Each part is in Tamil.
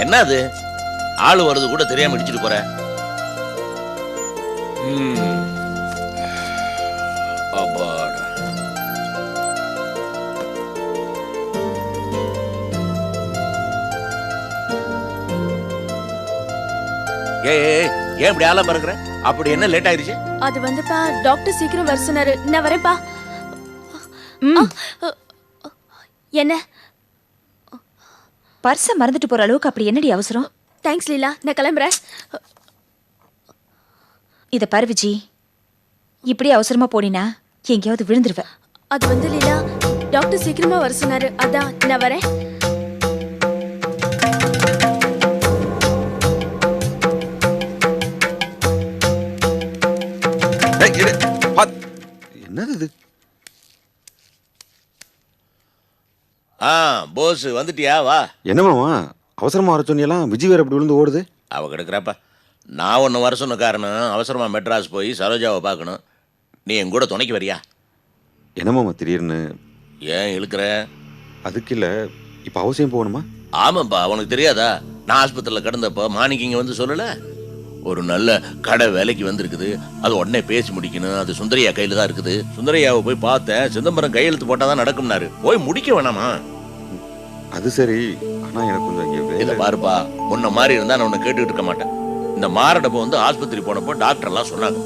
என்ன அது ஆளு வருது கூட தெரியாம இடிச்சிட்டு போற. அப்பாடா. ஏன் இப்படி ஆளாம இருக்கிற? அப்படி என்ன லேட் ஆயிருச்சு? அது வந்துப்பா டாக்டர் சீக்கிரம் வர சொன்னாரு. நான் வரேன்ப்பா. என்ன பர்ஸ மறந்துட்டு போற அளவுக்கு அப்படி என்னடி அவசரம்? தேங்க்ஸ் லீலா, நான் கிளம்புறேன். இத பாரு விஜி, இப்படி அவசரமா போனினா எங்கேயாவது விழுந்துருவ. அது வந்து லீலா, டாக்டர் சீக்கிரமா வர சொன்னாரு, அதான் நான் வரேன். என்னது இது? போஸ் வந்துட்டியா? வா. என்னமாமா அவசரமா வர சொன்னியெல்லாம் விஜய் வேற அப்படி விழுந்து ஓடுது. அவ கிடக்குறாப்பா. நான் ஒன்று வர சொன்ன காரணம் அவசரமா மெட்ராஸ் போய் சரோஜாவை பார்க்கணும். நீ என் கூட துணைக்கு வரியா? என்னமாமா திடீர்னு? ஏன் இழுக்கிற? அதுக்கு இல்லை, இப்போ அவசியம் போகணுமா? ஆமாப்பா, அவனுக்கு தெரியாதா? நான் ஆஸ்பத்திரியில் கிடந்தப்போ மாணிக்கு இங்கே வந்து சொல்லலை, ஒரு நல்ல கடை வேலைக்கு வந்திருக்குது, அது உடனே பேசி முடிக்கணும், அது சுந்தரியா கையில் தான் இருக்குது. சுந்தரியாவை போய் பார்த்தேன், சிதம்பரம் கையெழுத்து போட்டால் தான் நடக்கும்னாரு. போய் முடிக்க வேணாமா? அது சரி, ஆனால் எனக்கு கொஞ்சம் இங்கே இதை பாருப்பா, முன்ன மாதிரி இருந்தால் நான் உன்னை கேட்டுக்கிட்டு இருக்க மாட்டேன். இந்த மாரடப்போ வந்து ஆஸ்பத்திரி போனப்போ டாக்டர் எல்லாம் சொன்னாங்க,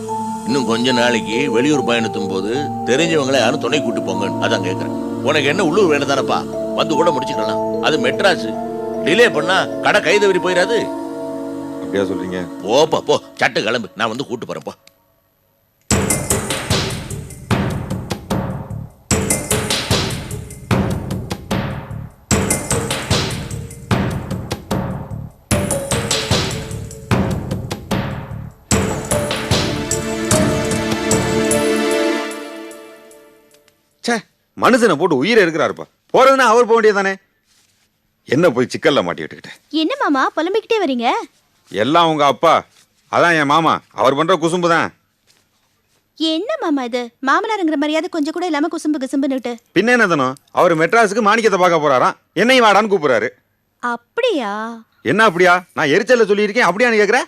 இன்னும் கொஞ்ச நாளைக்கு வெளியூர் பயணத்தும் போது தெரிஞ்சவங்கள யாரும் துணை கூட்டு போங்கன்னு. அதான் கேட்குறேன். உனக்கு என்ன உள்ளூர் வேணும் தானப்பா? வந்து கூட முடிச்சுக்கலாம். அது மெட்ராஸ், டிலே பண்ணா கடை கை தவறி போயிடாது. அப்படியா சொல்றீங்க? போப்பா போ, சட்டு கிளம்பு, நான் வந்து கூட்டு போறேன். போ. மனுஷனை போட்டு உயிரை இருக்கிறாருப்பா. போறதுன்னா அவர் போக வேண்டியதானே. என்ன போய் சிக்கல்ல மாட்டி விட்டுக்கிட்டேன். என்ன மாமா புலம்பிக்கிட்டே வரீங்க? எல்லாம் உங்க அப்பா, அதான் என் மாமா, அவர் பண்ற குசும்பு தான். என்ன மாமா இது? மாமனாருங்கிற மரியாதை கொஞ்சம் கூட இல்லாம குசும்பு குசும்புன்னுட்டு. பின்ன என்ன தானோ, அவர் மெட்ராஸுக்கு மாணிக்கத்தை பார்க்க போறாராம், என்னையும் வாடான்னு கூப்பிடுறாரு. அப்படியா? என்ன அப்படியா? நான் எரிச்சல்ல சொல்லியிருக்கேன், அப்படியான்னு கேக்குற?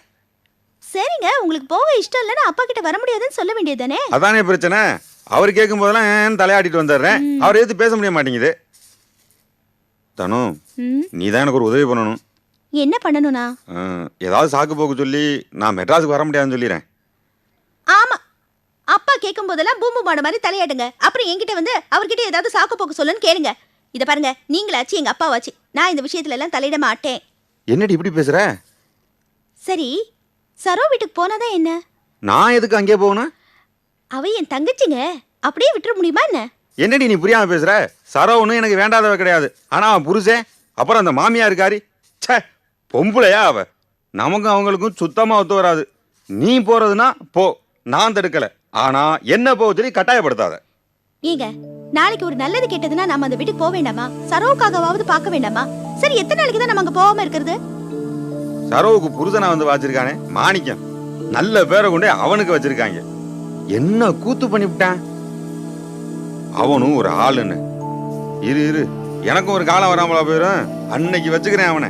சரிங்க, உங்களுக்கு போக இஷ்டம் இல்லைன்னா அப்பா கிட்ட வர முடியாதுன்னு சொல்ல வேண்டியதானே? அதானே பிரச்சனை. அவர் கேட்கும் போதெல்லாம் தலையாடிட்டு வந்துடுறேன், அவர் எதுவும் பேச முடிய மாட்டேங்குது. தனு, நீ தான் எனக்கு ஒரு உதவி பண்ணணும். என்ன பண்ணணும்னா? ஏதாவது சாக்கு போக்கு சொல்லி நான் மெட்ராஸுக்கு வர முடியாதுன்னு சொல்லிடுறேன். ஆமா, அப்பா கேட்கும் போதெல்லாம் பூம்பு மாடு மாதிரி தலையாடுங்க. அப்புறம் என்கிட்ட வந்து அவர்கிட்ட ஏதாவது சாக்கு போக்கு சொல்லுன்னு கேளுங்க. இதை பாருங்க, நீங்களாச்சு எங்க அப்பாவாச்சு, நான் இந்த விஷயத்துல எல்லாம் தலையிட மாட்டேன். என்னடி இப்படி பேசுற? சரி, சரோ வீட்டுக்கு போனாதான் என்ன? நான் எதுக்கு அங்கே போகணும்? அவ என் தங்கச்சிங்க, அப்படியே விட்டுற முடியுமா என்ன? என்னடி நீ புரியாம பேசுற? சரவணும் எனக்கு வேண்டாதவ கிடையாது, ஆனா அவன் புருஷன், அப்புறம் அந்த மாமியா இருக்காரி, சே பொம்பளையா அவ. நமக்கும் அவங்களுக்கும் சுத்தமா ஒத்து வராது. நீ போறதுன்னா போ, நான் தடுக்கல, ஆனா என்ன போக சொல்லி கட்டாயப்படுத்தாத. நீங்க நாளைக்கு ஒரு நல்லது கேட்டதுன்னா நாம அந்த வீட்டுக்கு போக வேண்டாமா? சரோவுக்காகவாவது பார்க்க வேண்டாமா? சரி, எத்தனை நாளைக்கு தான் நம்ம அங்க போகாம இருக்கிறது? சரோவுக்கு புருஷனா வந்து வச்சிருக்கானே மாணிக்கம், நல்ல பேரை கொண்டே அவனுக்கு வச்சிருக்காங்க. என்ன கூத்து பண்ணிவிட்டான் அவனும் ஒரு ஆளுன்னு. இரு எனக்கும் ஒரு காலம் வராமலா போயிடும், அன்னைக்கு வச்சுக்கிறேன் அவனை.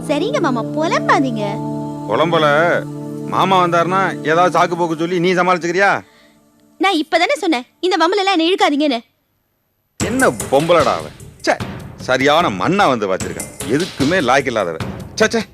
சரிங்க மாமா, புலம்பாதீங்க. புலம்பல, மாமா வந்தாருன்னா ஏதாவது சாக்கு போக்கு சொல்லி நீ சமாளிச்சுக்கிறியா? நான் இப்பதானே சொன்னேன் இந்த மம்மல எல்லாம் என்ன இழுக்காதீங்கன்னு. என்ன பொம்பளடா அவன், சரியான மண்ணா வந்து வச்சிருக்கான், எதுக்குமே லாய்க்கு இல்லாதவன். சே